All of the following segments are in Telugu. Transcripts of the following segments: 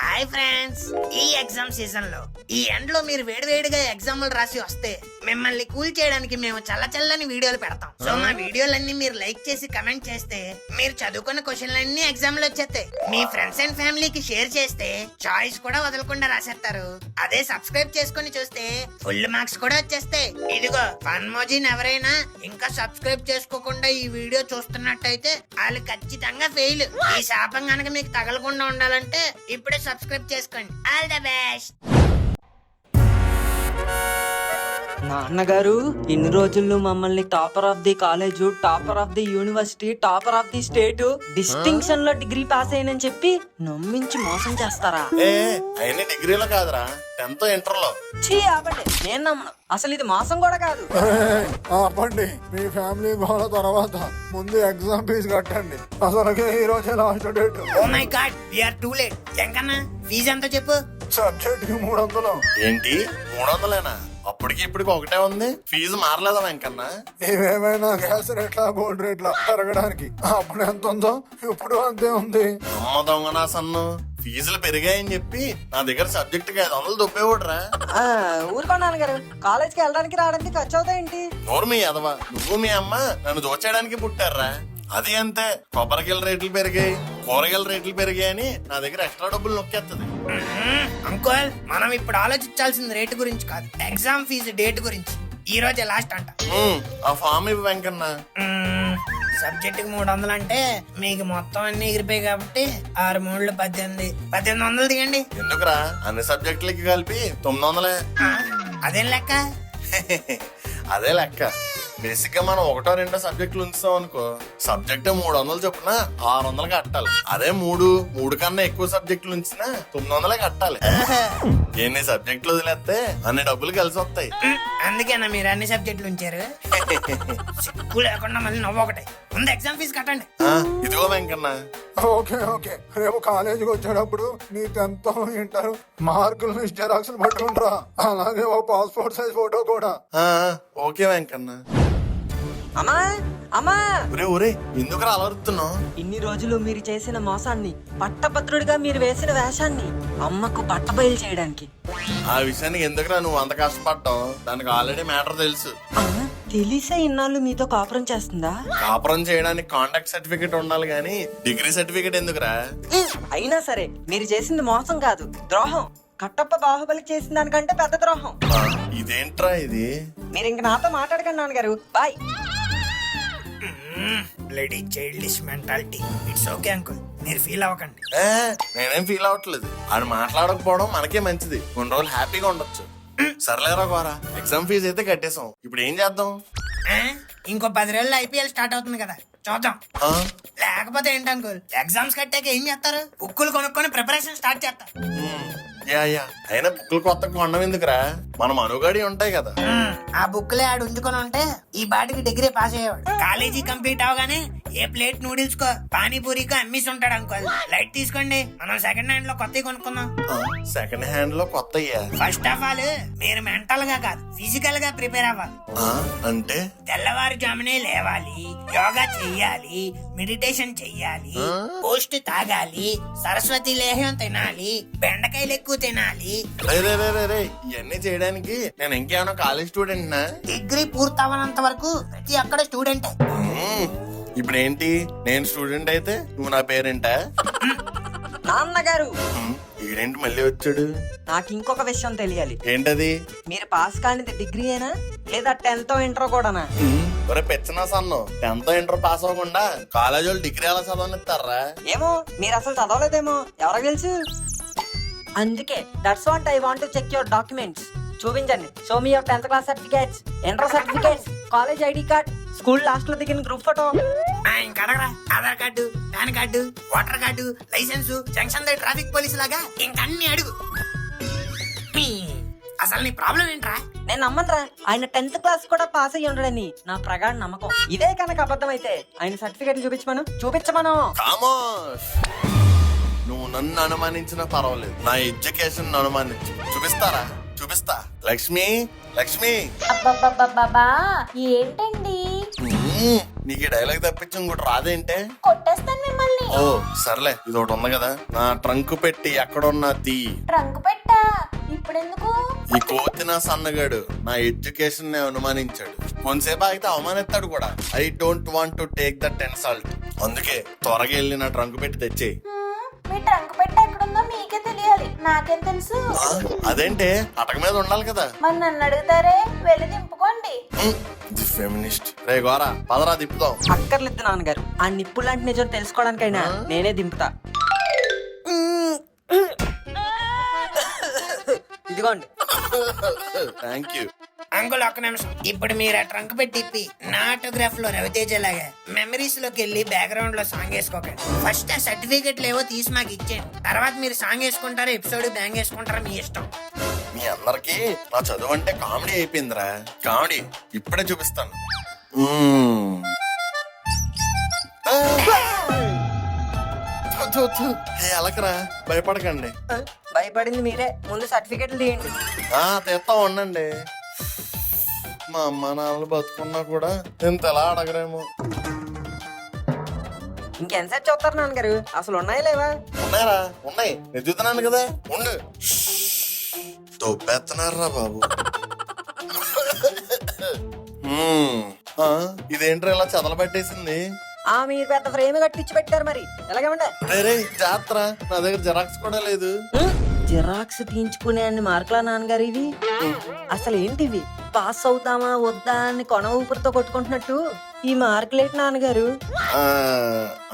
హాయ్ ఫ్రెండ్స్, ఈ ఎగ్జామ్ సీజన్ లో ఈ ఎండ్ లో మీరు వేడివేడిగా ఎగ్జామ్లు రాసి వస్తే మిమ్మల్ని కూల్ చేయడానికి మేము చల్లని వీడియోలు పెడతాం. సో మా వీడియోలన్నీ మీరు లైక్ చేసి కమెంట్ చేస్తే మీరు చదువుకున్న క్వశ్చన్లన్నీ ఎగ్జామ్ లో వచ్చేస్తాయి. మీ ఫ్రెండ్స్ అండ్ ఫ్యామిలీకి షేర్ చేస్తే చాయిస్ కూడా వదలకుండా రాసేస్తారు. అదే సబ్స్క్రైబ్ చేసుకుని చూస్తే ఫుల్ మార్క్స్ కూడా వచ్చేస్తాయి. ఇదిగో ఫన్ మోజీని ఎవరైనా ఇంకా సబ్స్క్రైబ్ చేసుకోకుండా ఈ వీడియో చూస్తున్నట్టయితే వాళ్ళు ఖచ్చితంగా ఫెయిల్. ఈ శాపం గనక మీకు తగలకుండా ఉండాలంటే ఇప్పుడే సబ్స్క్రైబ్ చేసుకోండి. All the best. నాన్నగారు ఇన్ని రోజుల్లో మమ్మల్ని topper of the college, topper of the university, topper of the state, distinction లో డిగ్రీ పాస్ అయ్యానని చెప్పి నమ్మించి మోసం చేస్తారా? అయినా డిగ్రీలో కాదురా, 10th ఇంటర్ లో. ఛీ, ఆపండి, నేను నమ్మను. అసలు ఇది మోసం కూడా కాదు. ఆపండి, మీ ఫ్యామిలీ గోల తర్వాత ముందు ఎగ్జామ్ ఫీజు కట్టండి. అసలుకే ఈ రోజే last date. Oh my god, we are too late. Enkanna fee ఎంత చెప్పు? సబ్జెక్ట్ కి 300. ఏంటి 300? అప్పటికి ఇప్పటికి ఒకటే ఉంది, ఫీజు మారలేదా వెంకన్నా? ఇవేమైనా గ్యాస్ రేట్లా గోల్డ్ రేట్లా పెరగడానికి అప్పుడు ఎంత ఉందో ఇప్పుడు అంతే ఉంది. అమ్మ దొంగనా సన్ను, ఫీజులు పెరిగాయని చెప్పి నా దగ్గర సబ్జెక్ట్ కి 500 దొబ్బేవాడురా. ఊరుకో నాన్నగారు, కాలేజ్కి వెళ్ళడానికి రావడానికి ఖర్చు అవుతాయేంటి? నోరు మీ ఎదవా, నువ్వు మీ అమ్మ నన్ను దోచేయడానికి పుట్టారా. అది అంతే, కొబ్బరికాయల రేట్లు పెరిగాయి, కూరగాయల రేట్లు పెరిగాయని నా దగ్గర ఎక్స్ట్రా డబ్బులు నొక్కేస్తుంది. అంకుల్, మనం ఇప్పుడు ఆలోచించాల్సింది రేటు గురించి కాదు, ఎగ్జామ్ ఫీజు డేట్ గురించి. ఈ రోజే లాస్ట్ అంట. ఆ ఫామ్ ఇవ్వు వెంకన్న. సబ్జెక్ట్ కి 300 అంటే మీకు మొత్తం అన్ని ఎగిరిపోయి కాబట్టి 6 3 1800 తీయండి. ఎందుకురా, అన్ని సబ్జెక్టులకి కలిపి 900. అదేం లెక్క? అదే లెక్క. బేసిక్ గా మనం 1 2 సబ్జెక్టులు ఉంచుతాం అనుకో, సబ్జెక్ట్ 300 చొప్పున 600 కట్టాలి. అదే 3 కన్నా ఎక్కువ సబ్జెక్టులు ఉంచినా 900 కట్టాలి. ఎన్ని సబ్జెక్టులు వదిలేస్తే అన్ని డబ్బులు కలిసి వస్తాయి. అందుకేనా మీరు అన్ని సబ్జెక్టులు ఉంచారు? సిగ్గు లేకుండా మళ్ళీ నవ్వు ఒకటే. ముందు ఎగ్జామ్ ఫీజు కట్టండి. ఇదిగో వెంకన్న. ఓకే ఓకే, రేపు కాలేజీకి వచ్చేటప్పుడు నీ 10th ఇంటర్ మార్కులు జెరాక్స్ పట్టుకుంటారా, అలాగే ఓ పాస్పోర్ట్ సైజ్ ఫోటో కూడా. ఓకే వెంకన్న. అమ్మా అమ్మా, ఒరే ఒరే, ఎందుకు అలరుతున్నావు? ఇన్ని రోజులు మీరు చేసిన మోసాన్ని, పట్టభద్రుడిగా మీరు వేసిన వేషాన్ని అమ్మకు బట్టబయలు చేయడానికి. ఆ విషయానికి ఎందుకురా నువ్వు అంత కష్టపడ్డావు? దానికి ఆల్రెడీ మ్యాటర్ తెలుసు. తెలిసే ఇన్నాళ్ళు మీతో కాపురం చేస్తుందా? కాపురం చేయడానికి కాంటాక్ట్ సర్టిఫికేట్ ఉండాలి గానీ డిగ్రీ సర్టిఫికేట్ ఎందుకురా? అయినా సరే మీరు చేసింది మోసం కాదు, ద్రోహం. కట్టప్ప బాహుబలి చేసిన దానికంటే పెద్ద ద్రోహం. ఇదేంట్రా ఇది? మీరు ఇంక నాతో మాట్లాడకండి నాన్నగారు, bye. Bloody childish mentality. It's okay uncle, మీరు ఫీల్ అవ్వకండి. నేనేం ఫీల్ అవ్వట్లేదు. ఆయన మాట్లాడకపోవడం మనకే మంచిది, కొన్ని రోజులు హ్యాపీగా ఉండొచ్చు. సర్లేరా గోరా, ఎగ్జామ్ ఫీజు అయితే కట్టేసాం, ఇప్పుడు ఏం చేద్దాం? ఇంకో 10 రోజుల్లో ఐపీఎల్ స్టార్ట్ అవుతుంది కదా, చూద్దాం. లేకపోతే ఏంటి అంకుల్, ఎగ్జామ్స్ కట్టాక ఏం చేస్తారు? బుక్కులు కొనుక్కొని ప్రిపరేషన్ స్టార్ట్ చేస్తారు. అయినా బుక్కులు కొత్త కొండం ఎందుకురా, మనం అనుగాడి ఉంటాయి కదా. ఆ బుక్లే ఆడు ఉంచుకొని ఉంటే ఈ బాటికి డిగ్రీ పాస్ అయ్యేవాడు. కాలేజీ కంప్లీట్ అవగానే ఏ ప్లేట్ నూడిల్స్ కో పానీపూరికో అమ్మేసి ఉంటాడు అంకుల్. లైట్ తీసుకోండి, మనం సెకండ్ హ్యాండ్ లో కొత్తవి కొనుక్కుందాం. సెకండ్ హ్యాండ్ లో కొత్త. ఫస్ట్ ఆఫ్ ఆల్ మీరు మెంటల్ గా కాదు, ఫిజికల్ గా ప్రిపేర్ అవ్వాలి. అంటే తెల్లవారుజామునే లేవాలి, యోగా చెయ్యాలి, మెడిటేషన్ చెయ్యాలి, పోస్ట్ తాగాలి, సరస్వతి లేహ్యం తినాలి, బెండకాయలు ఎక్కువ తినాలి. ఇవన్నీ చేయడానికి నేను ఇంకేమైనా కాలేజ్ స్టూడెంట్ నా? డిగ్రీ పూర్తవనంత వరకు ప్రతి అక్కడ స్టూడెంట్. ఇప్పుడు ఏంటి, నేను స్టూడెంట్ అయితే నువ్వు నా పేరెంటా? నాన్నగారు, ఈడేంటి మళ్ళీ వచ్చాడు? నాకు ఇంకొక విషయం తెలియాలి. ఏంటది? మీరు పాస్ కానిది డిగ్రీ అయినా లేదా 10th ఇంటర్ కూడానా? ఒరే పెచ్చనా సన్ను, 10th ఇంటర్ పాస్ అవ్వకుండా కాలేజ్ వాళ్ళు డిగ్రీ ఎలా చదవనిస్తారా? ఏమో, మీరు అసలు చదవలేదేమో, ఎవరికి తెలుసు. అందుకే that's what I want to check your documents. చూపించండి, show me your 10th class certificates, inter certificates, college ID card, school last లో దిగిన గ్రూప్ ఫోటో. ఇంకా అడగరా, Aadhaar card, PAN card, voter card, license, junction దగ్గర ట్రాఫిక్ పోలీసు లాగా ఇంకన్నీ అడుగు. అసలు నీ ప్రాబ్లం ఏంట్రా? నేను నమ్మనరా, ఆయన 10th క్లాస్ కూడా పాస్ అయ్యి ఉండడని నా ప్రగాఢ నమ్మకం. ఇదే కనుక అబద్ధం అయితే ఆయన సర్టిఫికేట్లు చూపించమను. నువ్వు నన్ను అనుమానించినా పర్వాలేదు, నా ఎడ్యుకేషన్ అనుమానించు. చూపిస్తా. లక్ష్మి. అబ్బబ్బబ్బబ్బా, ఏంటండి? నీకు ఈ డైలాగ్ తప్పించి ఇంకోటి రాదేంటే? కొట్టేస్తాను మిమ్మల్ని. ఓ సర్లే, ఇది ఒకటి ఉంది కదా, నా ట్రంక్ పెట్టి ఎక్కడున్నా తీ. ట్రంక్ పెట్టా ఇప్పుడెందుకు? ఈ కోతి నా సన్నగాడు నా ఎడ్యుకేషన్ ని అనుమానించాడు. కొంతసేపు ఆగితే అవమానిస్తాడు కూడా. I don't want to take that insult. అందుకే త్వరగా వెళ్ళి నా ట్రంక్ పెట్టి తెచ్చేయి. మీ ట్రంక్ పెట్ట ఎక్కడుందో మీకే తెలియాలి, నాకేం తెలుసు? అదేంటే అటక మీద ఉండాలి కదా. మరి నన్ను అడుగుతారే, వెళ్ళి దింపుకోండి. ఫెమినిస్ట్ రే గోరా, పదరా దిప్పుదాం. అక్కర్లేదు నాన్నగారు, ఆ నిప్పు లాంటి నిజం తెలుసుకోవడానికైనా నేనే దింపుతా. ఇదిగోండి. Thank you. అంకుల్ ఒక్క నిమిషం. ఇప్పుడు మీరు ఆ ట్రంక్ పెట్టి ఇప్పి నా ఆటోగ్రాఫ్ లో రవితేజ లాగా మెమరీస్ లోకి వెళ్ళి బ్యాక్గ్రౌండ్ లో సాంగ్ వేసుకోకండి. ఫస్ట్ ఆ సర్టిఫికెట్లు ఏవో తీసి మాకు ఇచ్చేయండి. తర్వాత మీరు సాంగ్ వేసుకుంటారా, ఎపిసోడ్ బ్యాంగ్ వేసుకుంటారా, మీ ఇష్టం. మీ అందరికి నా చదువు అంటే కామెడీ అయిపోయిందిరా. కామెడీ ఇప్పుడే చూపిస్తాను. ఎలకరా, భయపడకండి. భయపడింది మీరే, ముందు సర్టిఫికెట్లు తీయండి. తీస్తా ఉండండి. మా అమ్మ నాన్నలు బతుకున్నా కూడా ఇంత ఎలా అడగరేమో. ఇంకెంతసేపు చూస్తారు నాన్నగారు, అసలు ఉన్నాయా లేవా? ఉన్నాయరా, ఉన్నాయి. నేను చూస్తున్నాను కదా, ఉండు. తొబ్బెత్తనారా బాబు. ఇదేంట్రా ఇలా చెదలు పట్టేసింది? మీరు పెద్ద ఫ్రేమ్ కట్టించి పెట్టారు, మరి ఎలాగేమండే? రే జాత్ర, నా దగ్గర జెరాక్స్ కూడా లేదు. జిరాక్స్ తీయించుకునే అన్ని మార్కులా నాన్నగారు ఇవి? అసలు ఏంటివి? పాస్ అవుతామా వద్దా అని కొన ఊపిరితో కొట్టుకుంటున్నట్టు ఈ మార్కులేంటి నాన్నగారు?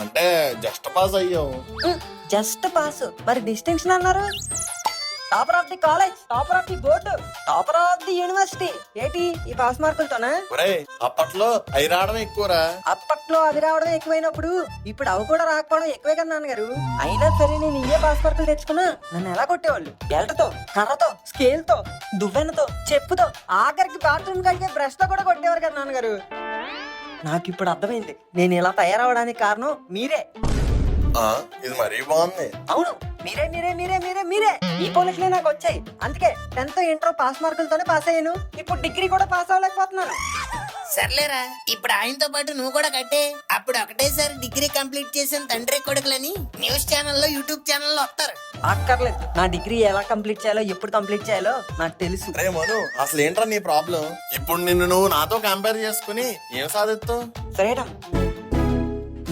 అంటే జస్ట్ పాస్ అయ్యాం. జస్ట్ పాస్, మరి డిస్టింక్షన్ అన్నారు? Topper of the college, topper of the board, topper of the university. ఏంటి ఈ పాస్ మార్కులతోనా? అప్పట్లో అవి రావడం ఎక్కువరా. అప్పట్లో అవి రావడం ఎక్కువైనప్పుడు ఇప్పుడు అవి కూడా రాకపోవడం ఎక్కువే కదా నాన్నగారు. అయినా సరే నేను ఇవే పాస్ మార్కులు తెచ్చుకున్నా నన్ను ఎలా కొట్టేవాళ్ళు? బెల్ట్తో, కర్రతో, స్కేల్ తో, దువ్వెనతో, చెప్పుతో, ఆఖరికి బాత్రూమ్ కడిగే బ్రష్ తో కూడా కొట్టేవారు కదా నాన్నగారు. నాకు ఇప్పుడు అర్థమైంది, నేను ఇలా తయారవడానికి కారణం మీరే. ఇది మరీ బాగుంది. అవును, మీరే మీరే మీరే మీరే మీరే. ఈ పోలీసులే నాకు వచ్చాయి. అందుకే 10th ఇంటర్ పాస్ మార్కులతోనే పాస్ అయ్యాను. ఇప్పుడు డిగ్రీ కూడా పాస్ అవ్వలేకపోతున్నాను. సర్లేరా, ఇప్పుడు ఆయనతో పాటు నువ్వు కూడా కట్టే. అప్పుడు ఒకటేసారి డిగ్రీ కంప్లీట్ చేసిన తండ్రి కొడుకులని న్యూస్ ఛానల్లో, యూట్యూబ్ ఛానల్లో వస్తారు. అక్కర్లేదు, నా డిగ్రీ ఎలా కంప్లీట్ చేయాలో, ఎప్పుడు కంప్లీట్ చేయాలో నాకు తెలుసు. రే మను, అసలు ఏంట్రా నీ ప్రాబ్లం? ఇప్పుడు నిన్ను నువ్వు నాతో కంపేర్ చేసుకుని ఏం సాధిస్తావు? ఫ్రీడమ్.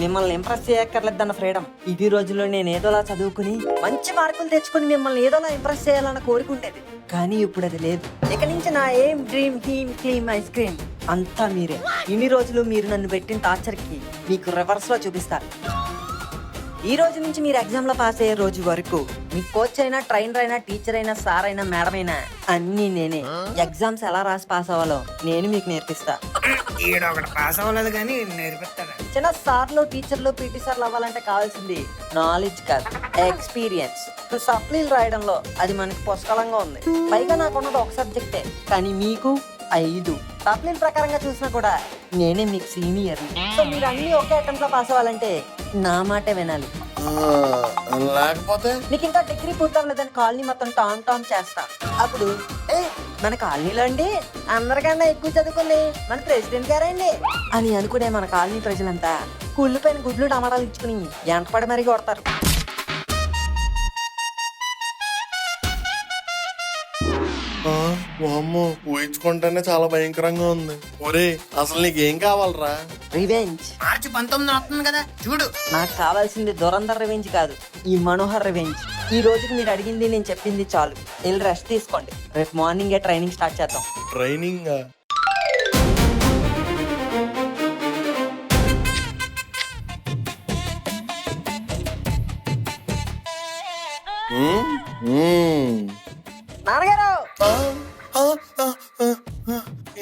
మిమ్మల్ని ఇంప్రెస్ చేయక్కర్లేదన్న ఫ్రీడమ్. ఇది రోజుల్లో నేను ఏదోలా చదువుకుని మంచి మార్కులు తెచ్చుకుని మిమ్మల్ని ఏదోలా ఇంప్రెస్ చేయాలన్న కోరుకుంటేది. కానీ ఇప్పుడు అది లేదు. ఇక నుంచి నా ఏం డ్రీమ్ హీమ్ క్లీమ్ ఐస్ క్రీమ్ అంతా మీరే. ఇన్ని రోజులు మీరు నన్ను పెట్టిన టార్చర్కి మీకు రివర్స్ లో చూపిస్తారు. ఈ రోజు నుంచి మీరు ఎగ్జామ్ లో పాస్ అయ్యే రోజు వరకు మీ కోచ్ అయినా, ట్రైనర్ అయినా, టీచర్ అయినా, సార్ అయినా, మేడం అయినా అన్ని నేనే. ఎగ్జామ్స్ ఎలా రాసి పాస్ అవ్వాలో నేను మీకు నేర్పిస్తా. ఈడొకటి పాస్ అవ్వలేదు కానీ నేర్పిస్తాడు. చిన్న సార్లు, టీచర్లు, పీటీ సార్లు అవ్వాలంటే కావాల్సింది నాలెడ్జ్ కాదు, ఎక్స్పీరియన్స్. సప్లీలు రాయడంలో అది మనకి పుష్కలంగా ఉంది. పైగా నాకున్నది ఒక సబ్జెక్టే, కానీ మీకు 5. సప్లీల ప్రకారంగా చూసినా కూడా నేనే మీకు సీనియర్. సో మీరు అన్ని ఒకే అటెంప్ట్ లో పాస్ అవ్వాలంటే నా మాటే వినాలి. లేకపోతే నీకు ఇంకా డిగ్రీ పూర్తవలేదని కాలనీ మొత్తం టామ్ టామ్ చేస్తా. అప్పుడు మన కాలనీలో అండి అందరికన్నా ఎక్కువ చదువుకుంది మన ప్రెసిడెంట్ గారండి అని అనుకునే మన కాలనీ ప్రజలంతా కుళ్ళు పైన గుడ్లు టమాటాలు ఇచ్చుకుని ఎంటపడి మరీ కొడతారు. వామ్మో, ఊహించుకుంటేనే చాలా భయంకరంగా ఉంది. ఒరే అసలు నీకేం కావాలరా? రివెంజ్. మార్చి 19 అవుతుంది కదా, చూడు. నాకు కావాల్సింది దురంధర్ రివెంజ్ కాదు, ఈ మనోహర్ రివెంజ్. ఈ రోజుకి మీరు అడిగింది నేను చెప్పింది చాలు. వెళ్ళి రెస్ట్ తీసుకోండి. రేపు మార్నింగే ట్రైనింగ్ స్టార్ట్ చేద్దాం. ట్రైనింగ్? నాన్నగారు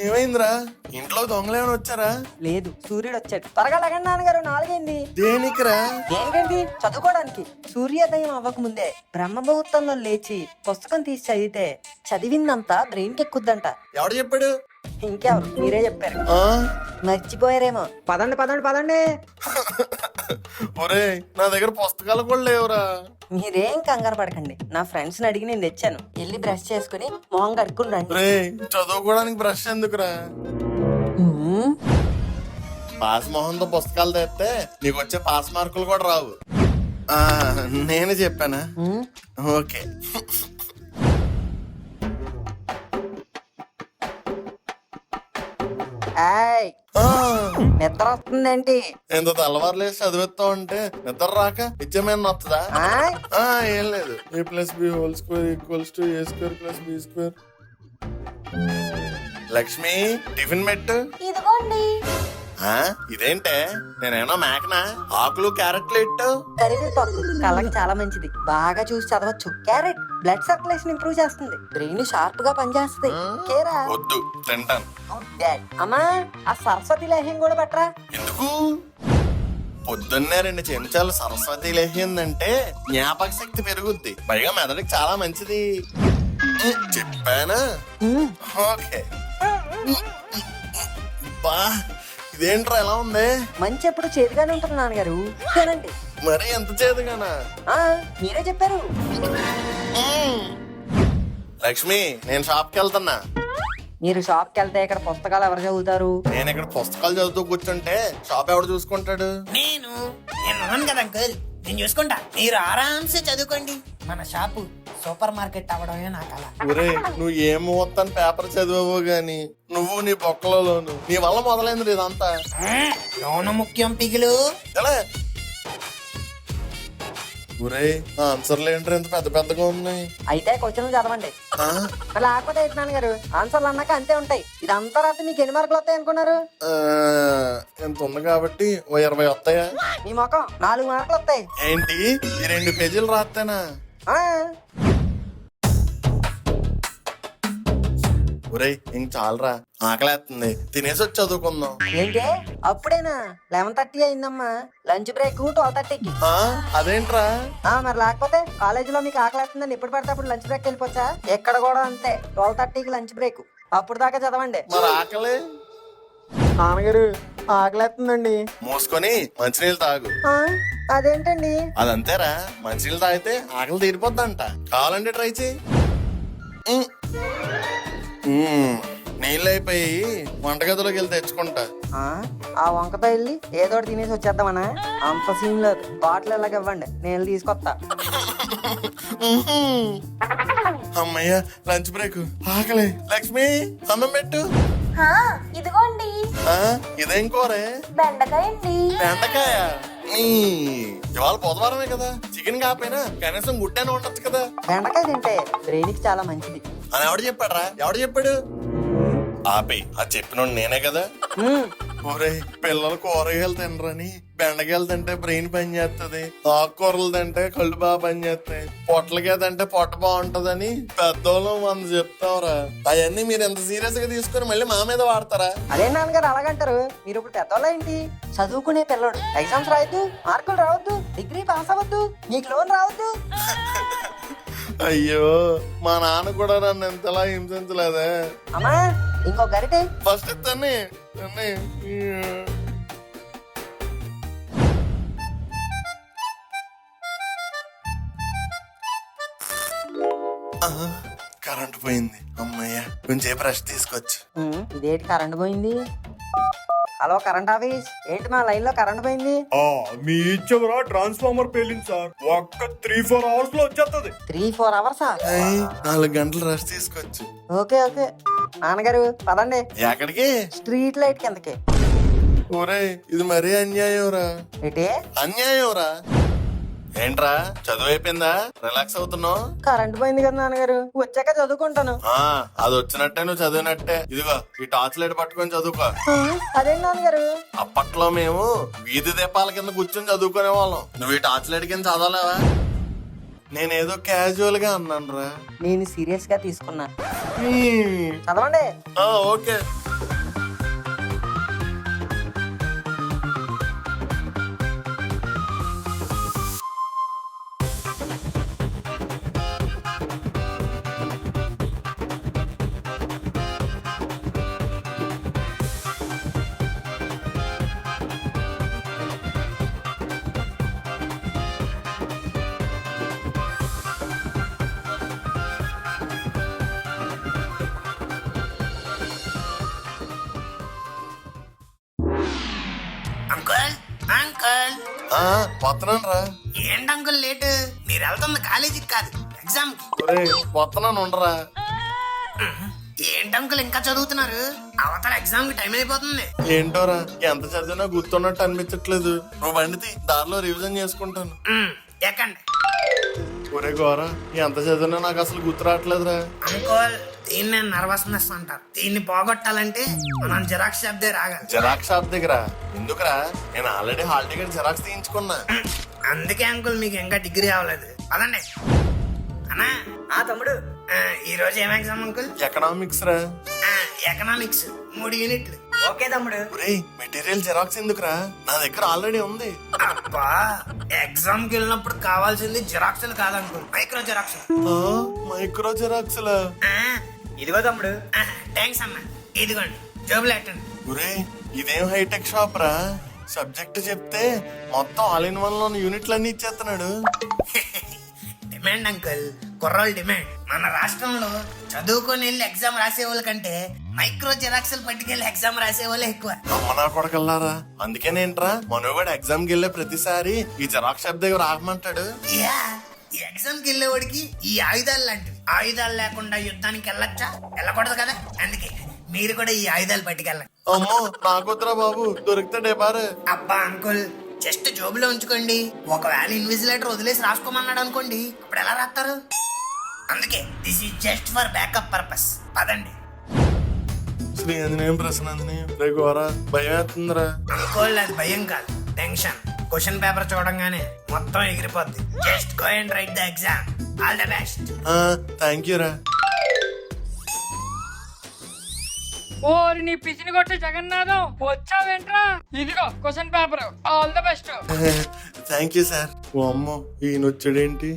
ఏమైందిరా? ఇంట్లో దొంగలేమని వచ్చారా? లేదు, సూర్యుడు వచ్చాడు. త్వరగా లగండి నాన్నగారు, 4 అయింది. దేనికిరా? ఏంటండి? చదువుకోవడానికి. సూర్యోదయం అవ్వక ముందే బ్రహ్మ ముహూర్తంలో లేచి పుస్తకం తీసి చదివితే చదివిందంతా బ్రెయిన్ కి ఎక్కుద్దంట. ఎవడు చెప్పాడు? ఇంకెవరు, మీరే చెప్పారు. మర్చిపోయారేమో. పదండి పదండి పదండి. ఒరే నా దగ్గర పుస్తకాలు కూడా లేవురా. మీరేం కంగారు పడకండి, నా ఫ్రెండ్స్ ని అడిగి నేను తెచ్చాను. వెళ్ళి బ్రష్ చేసుకుని మొహం కడుక్కుని రండి. రే చదువుకోవడానికి బ్రష్ ఎందుకురా? పాస్ మొహంతో పుస్తకాలు తెస్తే నీకు వచ్చే పాస్ మార్కులు కూడా రావు. నేను చెప్పానా? ఓకే. ఏయ్, నిద్ర వస్తుందేంటి? ఎంత తెల్లవారులేసి చదివిస్తా ఉంటే నిద్ర రాక ఇచ్చేమేనా వస్తుందా? ఏం లేదు. a+b² = a²+b². లక్ష్మి, టిఫిన్ పెట్టు. ఇదిగోండి. ఇదేంటే నేనేమో మేకనా? ఆకులు క్యారెట్లు ఇట్టు. కరివేపాకు కళ్ళకి చాలా మంచిది, బాగా చూసి చదవచ్చు. క్యారెట్ బ్లడ్ సర్క్యులేషన్ ఇంప్రూవ్ చేస్తుంది, బ్రెయిన్ షార్ప్ గా పనిచేస్తుంది. కేరా వద్దు, తింటాను. అమ్మా, ఆ సరస్వతి లేహ్యం కూడా పట్టరా. ఎందుకు? పొద్దున్నే 2 చెంచాలు సరస్వతి లేహిందంటే జ్ఞాపక శక్తి పెరుగుద్ది, పైగా మెదడుకి చాలా మంచిది. చెప్పానా? ఓకే. బా, ఇదేంట్రా ఎలా ఉంది? మంచి ఎప్పుడు చేతిగానే ఉంటుంది నాన్నగారు, తినండి. మరి ఎంత చేదుగానా? మీరే చెప్పారు. లక్ష్మి, నేను షాప్కి వెళ్తున్నా. మీరు షాప్ కి వెళ్తే ఇక్కడ పుస్తకాలు ఎవరు చదువుతారు? నేను ఇక్కడ పుస్తకాలు చదువుతూ కూర్చుంటే షాప్ ఎవడు చూసుకుంటాడు? నేను ఉన్నాను కదా అంకుల్, నేను చూసుకుంటా. మీరు ఆరామ్సే చదువుకోండి. మన షాపు సూపర్ మార్కెట్ అవ్వడమే నా కల. ఒరే, నువ్వు ఏం మొత్తం పేపర్ చదివావో గాని నువ్వు నీ బొక్కలలోను నీ వల్ల మొదలైంది ఇదంతా. లోను ముఖ్యం పిగులు. ఒరే, ఆన్సర్లు ఏంటి ఇంత పెద్ద పెద్దగా ఉన్నాయి? అయితే క్వశ్చన్ చదవండి. లేకపోతే నాన్నగారు ఆన్సర్లు అన్నాక అంతే ఉంటాయి. ఇదంతా రాత్రి మీకు ఎన్ని మార్కులు వస్తాయి అనుకున్నారు? ఎంత ఉంది కాబట్టి ఓ 20 వస్తాయా? మీ మొఖం 4 మార్కులు వస్తాయి. ఏంటి, ఈ 2 పేజీలు రాస్తేనా? ఒరే, ఇంక చాలరా, ఆకలేస్తుంది, తినేసి వచ్చి చదువుకుందాం. ఏంటి అప్పుడేనా? 11:30 అయిందమ్మా. లంచ్ బ్రేక్ 12:30కి. అదేంట్రా? మరి లేకపోతే కాలేజీలో మీకు ఆకలేస్తుందని ఎప్పుడు పడితే అప్పుడు లంచ్ బ్రేక్ వెళ్ళిపోవచ్చా? ఎక్కడ కూడా అంతే, 12:30కి లంచ్ బ్రేక్. అప్పుడు దాకా చదవండి. మరి ఆకలి? నాన్నగారు ఆకలేస్తుందండి. మూసుకొని మంచినీళ్ళు తాగు. అదేంటండి? అదంతేరా, మంచినీళ్ళు తాగితే ఆకలి తీరిపోద్దంట. కావాలంటే ట్రై చేయి. నీళ్ళు అయిపోయి వంటగదిలోకి వెళ్ళి తెచ్చుకుంటా. ఆ వంకతో వెళ్ళి ఏదో తినేసి వచ్చేద్దామనా? అంత సీన్ లేదు. బాటిల్ ఎలాగ ఇవ్వండి, నేను తీసుకొస్తా. అమ్మయ్య, లంచ్ బ్రేక్. ఆకలి. లక్ష్మి, అన్నం పెట్టు. ఇదిగోండి. ఇదేం కూరే? బెండకాయ అండి. బెండకాయ? ఇవాళ బుధవారమే కదా, చికెన్ కాకపోయినా కనీసం గుడ్డైనా ఉండొచ్చు కదా. బెండకాయ తింటే బ్రెయిన్ కి చాలా మంచిది అని ఎవడు చెప్పాడ్రా? ఎవడు చెప్పాడు? ఆపే, అది చెప్పినోడు నేనే కదా. ఒరే, పిల్లలు కూరగాయలు తినరని బెండకాయలు తింటే బ్రెయిన్ పని చేస్తుంది, ఆకుకూరలు తింటే కళ్ళు బాగా పని చేస్తాయి, పొట్లకాయ తింటే పొట్ట బాగుంటదని పెద్దోళ్ళు 100 చెప్తావురా. అవన్నీ మీరు ఎంత సీరియస్ గా తీసుకుని మళ్ళీ మా మీద వాడతారా? అదే నాన్నగారు అలాగంటారు. మీరు ఇప్పుడు పెద్దోళ్ళ ఏంటి? చదువుకునే పిల్లడు ఎగ్జామ్స్ రాయొద్దు, మార్కులు రావద్దు, డిగ్రీ పాస్ అవ్వద్దు, నీకు లోన్ రావద్దు. అయ్యో, మా నాన్న కూడా నన్ను ఎంతలా హింసించలేదే. అమ్మా, ఇంకో గరిటె. ఫస్ట్ తన్ని కరెంట్ పోయింది. అమ్మయ్య, కొంచెం బ్రష్ తీసుకొచ్చు. ఇదేంటి కరెంట్ పోయింది? హలో కరెంట్ ఆఫీస్, ఏంటి మా లైన్ లో కరెంట్ పోయింది? మీ చివర ట్రాన్స్ఫార్మర్ పేలింది సార్, ఒక్క 3-4 అవర్స్ లో వచ్చేస్తుంది. 3-4 అవర్సా? 4 గంటలు రెస్ట్ తీసుకోవచ్చు. Okay okay. నాన్నగారు పదండి. ఎక్కడికి? స్ట్రీట్ లైట్ కిందకి. ఒరే, ఇది మరీ అన్యాయంరా. ఏంటి అన్యాయంరా? ఏంట్రా, చదువు అయిపోయిందా? రిలాక్స్ అవుతున్నావు? కరెంట్ పోయింది కదా నాన్నగారు, వచ్చాక చదువుకుంటాను. అది వచ్చినట్టే నువ్వు చదివినట్టే. ఇదిగో ఈ టార్చ్ లైట్ పట్టుకొని చదువుకో. అదేంటి నాన్నగారు? అప్పట్లో మేము వీధి దీపాల కింద కూర్చొని చదువుకునే వాళ్ళం. నువ్వు ఈ టార్చ్ లైట్ కింద చదవలేవా? నేనేదో క్యాజువల్ గా అన్నాను రా. నేను సీరియస్ గా తీసుకున్నా. చదవండి. ఓకే. వస్తున్నాను రా. ఏంటి అంకుల్ లేట్? మీరు వెళ్తుంది కాలేజీకి కాదు, ఎగ్జామ్ కి. ఒరే వస్తున్నాను ఉండరా. ఏంటి అంకుల్ ఇంకా చదువుతున్నారు? అవతల ఎగ్జామ్ కి టైం అయిపోతుంది. ఏంటోరా ఎంత చదివినా గుర్తున్నట్టు అనిపించట్లేదు. నువ్వు బండితి, దారిలో రివిజన్ చేసుకుంటాను. ఎక్కండి. ఒరే గోరా ఎంత చదివినా నాకు అసలు గుర్తు రావట్లేదురా. అంకుల్ దీన్ని నర్వస్నెస్ అంటారు. దీన్ని పోగొట్టాలంటే మనం జిరాక్స్ షాప్ దగ్గర ఆగాలి. జిరాక్స్ షాప్ దగ్గర ఎందుకురా? నేను ఆల్రెడీ హాల్ టికెట్ జిరాక్స్ తీయించుకున్నా. అందుకే అంకుల్ మీకు ఇంకా డిగ్రీ అవ్వలేదు. అదండి అన్నా. తమ్ముడు ఈ రోజు ఏం ఎగ్జామ్ అంకుల్? ఎకనామిక్స్ రా. ఎకనామిక్స్ 3 యూనిట్లు. ఓకే తమ్ముడు. ఒరే మెటీరియల్ జిరాక్స్ ఎందుకురా? నా దగ్గర ఆల్రెడీ ఉంది. అబ్బా ఎగ్జామ్ కి వెళ్ళినప్పుడు కావాల్సింది జిరాక్స్లు కాదు uncle, micro xerox. Micro xerox లా? ఇదిగో తమ్ముడు. థ్యాంక్స్ అమ్మా. ఇదిగోండి జోబులు పెట్టండి. ఒరే ఇదేం హైటెక్ షాప్ రా. సబ్జెక్ట్ చెప్తే మొత్తం ఆల్ ఇన్ వన్ లో యూనిట్లు అన్ని ఇచ్చేస్తున్నాడు. డిమాండ్ అంకుల్, కుర్రోళ్ళు డిమాండ్. మన రాష్ట్రంలో చదువుకొని వెళ్ళి ఎగ్జామ్ రాసే వాళ్ళ కంటే మైక్రో జిరాక్స్లు పట్టుకెళ్ళి ఎగ్జామ్ రాసే వాళ్ళే ఎక్కువ. అమ్మ నా కొడకల్లారా. అందుకేనేంట్రా మనోగాడు ఎగ్జామ్ కి వెళ్ళే ప్రతిసారి ఈ జిరాక్స్ షాప్ దగ్గర ఆగమంటాడు. యా, ఈ ఎగ్జామ్ కి వెళ్ళేవాడికి ఈ ఆయుధాలు లాంటివి. ఆయుధాలు లేకుండా యుద్ధానికి వెళ్ళొచ్చా? వెళ్ళకూడదు కదా. అందుకే మీరు కూడా ఈ ఆయుధాలు పట్టుకెళ్ళండి. అమ్మో నాకొద్దురా బాబు, దొరికితే డేబారు. అబ్బా అంకుల్ జస్ట్ జోబులో ఉంచుకోండి. ఒకవేళ ఇన్విజిలేటర్ వదిలేసి రాసుకోమన్నాడు అనుకోండి, అప్పుడు ఎలా రాస్తారు? అందుకే this is just for backup purpose. పదండి. శ్రీ ఆంజనేయం ప్రసన్నంజనేయం. రే గోరా భయం వేస్తుందిరా. అనుకోలేదు, అది భయం కాదు, టెన్షన్. క్వశ్చన్ పేపర్ చూడంగానే మొత్తం ఎగిరిపోద్ది. Just go and write the exam. All the best. Thank you రా. ఓరి నీ పిసిని కొట్టే జగన్నాథం, వచ్చావేంట్రా? ఇదిగో question paper, all the best. Thank you sir. ఓ అమ్మో ఈయన వచ్చాడేంటి?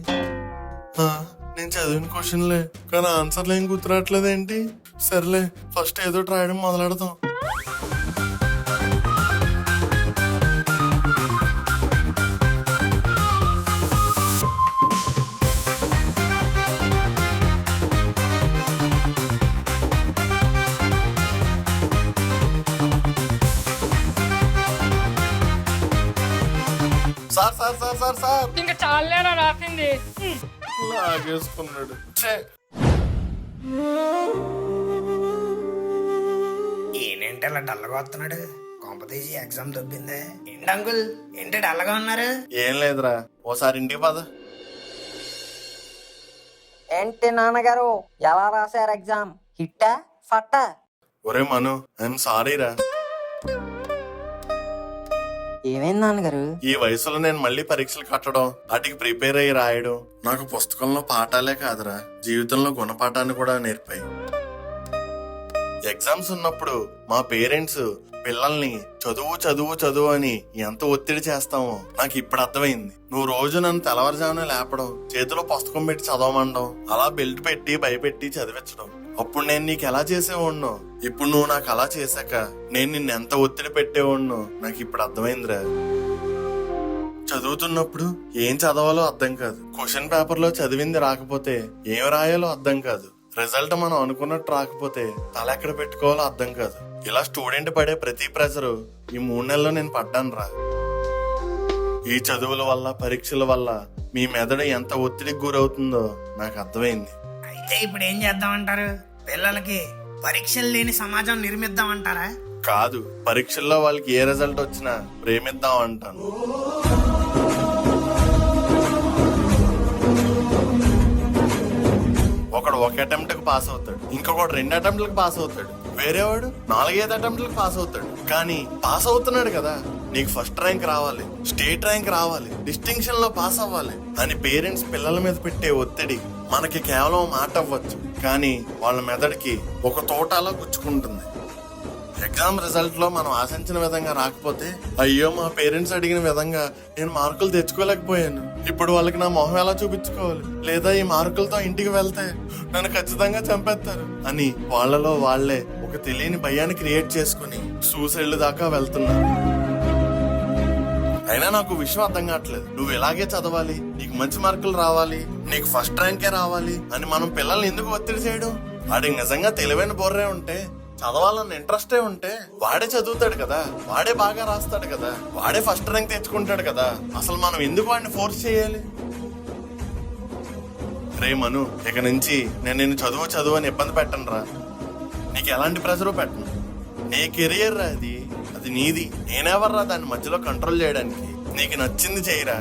నేను చదివిన క్వశ్చన్లే కానీ ఆన్సర్లు ఏం గుర్తురావట్లేదేంటి? సర్లే ఫస్ట్ ఏదో రాయడం మొదలెడదాం. Sir sir sir sir sir ఇంకా చాలేరా రాసింది. లాగేసుకున్నాడు. ఏంటి అలా డల్లగా వస్తున్నాడు? కాంపిటీషన్ ఎగ్జామ్ దొబ్బిందే. ఏంటి అంకుల్ ఏంటి డల్లగా ఉన్నారు? ఏం లేదురా, ఓసారి ఇంటికి పద. ఏంటి నాన్నగారు ఎలా రాశారు ఎగ్జామ్? హిట్టా ఫట్టా? ఒరే మను ఐఎమ్ సారీ రా. ఏమైంది నాన్నగారు? ఈ వయసులో నేను మళ్ళీ పరీక్షలు కట్టడం, వాటికి ప్రిపేర్ అయ్యి రాయడం నాకు పుస్తకంలో పాఠాలే కాదురా, జీవితంలో గుణపాఠాన్ని కూడా నేర్పాయి. ఎగ్జామ్స్ ఉన్నప్పుడు మా పేరెంట్స్ పిల్లల్ని చదువు చదువు చదువు అని ఎంత ఒత్తిడి చేస్తామో నాకు ఇప్పుడు అర్థమైంది. నువ్వు రోజు నన్ను తెల్లవారుజామున లేపడం, చేతిలో పుస్తకం పెట్టి చదవమండం, అలా బెల్ట్ పెట్టి భయపెట్టి చదివించడం. అప్పుడు నేను నీకు ఎలా చేసేవాడినో, ఇప్పుడు నువ్వు నాకు అలా చేశాక నేను నిన్ను ఎంత ఒత్తిడి పెట్టేవాడినో నాకు ఇప్పుడు అర్థమైందిరా. చదువుతున్నప్పుడు ఏం చదవాలో అర్థం కాదు, క్వశ్చన్ పేపర్ లో చదివింది రాకపోతే ఏం రాయాలో అర్థం కాదు, రిజల్ట్ మనం అనుకున్నట్టు రాకపోతే తల ఎక్కడ పెట్టుకోవాలో అర్థం కాదు. ఇలా స్టూడెంట్ పడే ప్రతి ప్రెషరు ఈ 3 నెలల్లో నేను పడ్డాను రా. ఈ చదువుల వల్ల పరీక్షల వల్ల మీ మెదడు ఎంత ఒత్తిడికి గురవుతుందో నాకు అర్థమైంది. అయితే ఇప్పుడు ఏం చేద్దామంటారు? పిల్లలకి పరీక్షలు లేని సమాజం నిర్మిద్దామంటారా? కాదు, పరీక్షల్లో వాళ్ళకి ఏ రిజల్ట్ వచ్చినా ప్రేమిద్దాం అంటాను. ఒకడు 1 అటెంప్ట్ కి పాస్ అవుతాడు, ఇంకొకడు 2 అటెంప్ట్లకు పాస్ అవుతాడు, వేరేవాడు 4-5 అటెంప్ట్లకు పాస్ అవుతాడు. కానీ పాస్ అవుతున్నాడు కదా, నీకు ఫస్ట్ ర్యాంక్ రావాలి, స్టేట్ ర్యాంక్ రావాలి, డిస్టింక్షన్ లో పాస్ అవ్వాలి అని పేరెంట్స్ పిల్లల మీద పెట్టే ఒత్తిడి మనకి కేవలం మాట అవ్వచ్చు, కానీ వాళ్ళ మెదడుకి ఒక తోటలా గుచ్చుకుంటుంది. ఎగ్జామ్ రిజల్ట్ లో మనం ఆశించిన విధంగా రాకపోతే, అయ్యో మా పేరెంట్స్ అడిగిన విధంగా నేను మార్కులు తెచ్చుకోలేకపోయాను, ఇప్పుడు వాళ్ళకి నా మొహం ఎలా చూపించుకోవాలి, లేదా ఈ మార్కులతో ఇంటికి వెళ్తే నన్ను ఖచ్చితంగా చంపేస్తారు అని వాళ్ళలో వాళ్లే ఒక తెలియని భయాన్ని క్రియేట్ చేసుకుని సూసైడ్ దాకా వెళ్తున్నారు. అయినా నాకు విషయం అర్థం కావట్లేదు. నువ్వు ఇలాగే చదవాలి, నీకు మంచి మార్కులు రావాలి, నీకు ఫస్ట్ ర్యాంకే రావాలి అని మనం పిల్లల్ని ఎందుకు ఒత్తిడి చేయడం? వాడికి నిజంగా తెలివైన బోర్రే ఉంటే చదవాలన్న ఇంట్రెస్టే ఉంటే వాడే చదువుతాడు కదా, వాడే బాగా రాస్తాడు కదా, వాడే ఫస్ట్ ర్యాంక్ తెచ్చుకుంటాడు కదా. అసలు మనం ఎందుకు వాడిని ఫోర్స్ చేయాలి? రే మను, ఇక నుంచి నేను నిన్ను చదువు అని ఇబ్బంది పెట్టను రా. నీకు ఎలాంటి ప్రెషరు పెట్టను. నీ కెరియర్ రా అది నీది. నేనెవర్రా దాన్ని మధ్యలో కంట్రోల్ చేయడానికి? నీకు నచ్చింది చేయరా.